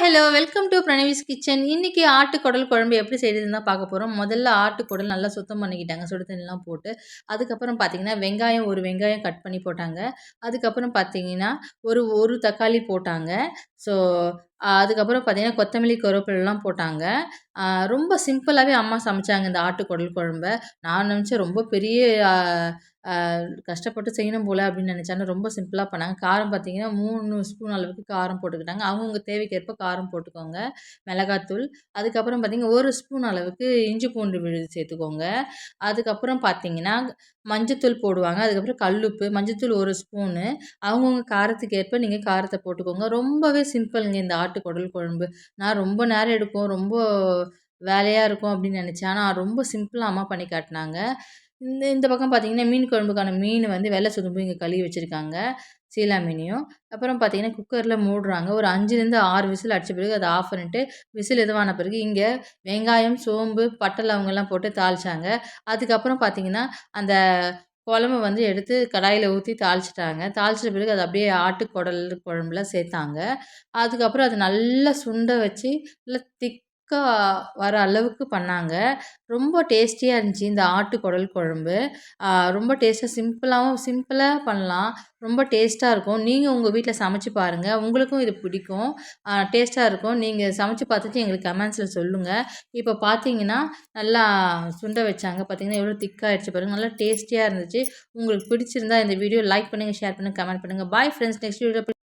Hello! Welcome to Pranavi's kitchen. இன்னைக்கு ஆட்டுக்குடல் குழம்பு எப்படி செய்றதுன்னு தான் பார்க்க போறோம். முதல்ல ஆட்டுக்குடல் நல்லா சுத்தம் பண்ணிக்கிட்டாங்க, சுடு தண்ணிலாம் போட்டு. அதுக்கப்புறம் பார்த்தீங்கன்னா, வெங்காயம் 1 வெங்காயம் கட் பண்ணி போட்டாங்க. அதுக்கப்புறம் பார்த்தீங்கன்னா, ஒரு தக்காளி போட்டாங்க. ஸோ, அதுக்கப்புறம் பார்த்தீங்கன்னா, கொத்தமல்லி, கருவேப்பிலலாம் போட்டாங்க. அ ரொம்ப சிம்பிளாவே அம்மா சமைச்சாங்க இந்த ஆட்டுக்குடல் குழம்ப. நான் நினச்சேன் ரொம்ப பெரிய அ அ கஷ்டப்பட்டு செய்யணும் போல அப்படின்னு நினச்சேன். ஆனா ரொம்ப சிம்பிளா பண்ணாங்க. காரம் பார்த்தீங்கன்னா, 3 ஸ்பூன் அளவுக்கு காரம் போட்டுக்கிட்டாங்க. அவங்கவங்க தேவைக்கேற்ப காரம் போட்டுக்கோங்க. மிளகாத்தூள். அதுக்கப்புறம் பார்த்தீங்கன்னா, 1 ஸ்பூன் அளவுக்கு இஞ்சி பூண்டு விழுது சேர்த்துக்கோங்க. அதுக்கப்புறம் பார்த்தீங்கன்னா, மஞ்சத்தூள் போடுவாங்க. அதுக்கப்புறம் கல்லுப்பு, மஞ்சத்தூள் 1 ஸ்பூனு. அவங்கவங்க காரத்துக்கு ஏற்ப நீங்க காரத்த போட்டுக்கோங்க. ரொம்பவே சிம்பிள்ங்க இந்த ஆட்டுக்குடல் குழம்பு. நான் ரொம்ப நேரம் எடுக்கும், ரொம்ப வேலையா இருக்கும் அப்படின்னு நினச்சேன். ஆனா ரொம்ப சிம்பிளா அம்மா பண்ணி காட்டுனாங்க. இந்த இந்த பக்கம் பார்த்தீங்கன்னா, மீன் குழம்புக்கான மீன் வந்து வெள்ள சுதும்பு இங்க கழுவி வச்சிருக்காங்க. சீலா மீனையும். அப்புறம் பார்த்தீங்கன்னா, குக்கர்ல மூடுறாங்க. ஒரு 5லேருந்து 6 விசில் அடிச்ச பிறகு அத ஆஃப் பண்ணிட்டு, விசில் இதுவான பிறகு இங்க வெங்காயம், சோம்பு, பட்டை, லவங்கம்லாம் போட்டு தாளிச்சாங்க. அதுக்கப்புறம் பார்த்தீங்கன்னா, அந்த குழம்ப வந்து எடுத்து கடாயில ஊத்தி தாளிச்சுட்டாங்க. தாளிச்ச பிறகு அத அப்படியே ஆட்டுக்குடல் குழம்புல சேர்த்தாங்க. அதுக்கப்புறம் அத நல்லா சுண்ட வச்சு, நல்லா திக்கா வர அளவுக்கு பண்ணாங்க. ரொம்ப டேஸ்டியா இருந்துச்சு இந்த ஆட்டுக்குடல் குழம்பு. அ ரொம்ப டேஸ்ட்டா சிம்பிளா பண்ணலாம். ரொம்ப டேஸ்ட்டா இருக்கும். நீங்க உங்க வீட்ல சமைச்சு பாருங்க. உங்களுக்கும் இது பிடிக்கும். டேஸ்ட்டா இருக்கும். நீங்க சமைச்சு பார்த்துட்டு எங்களுக்கு கமெண்ட்ஸ்ல சொல்லுங்க. இப்போ பார்த்தீங்கன்னா, நல்லா சுண்ட வச்சாங்க. பார்த்தீங்கன்னா, எவ்வளோ திக்கா ஆயிடுச்சு பாருங்க. நல்லா டேஸ்டியா இருந்துச்சு. உங்களுக்கு பிடிச்சிருந்தா இந்த வீடியோ லைக் பண்ணுங்க, ஷேர் பண்ணுங்க, கமெண்ட் பண்ணுங்க. Bye friends. நெக்ஸ்ட் வீடியோல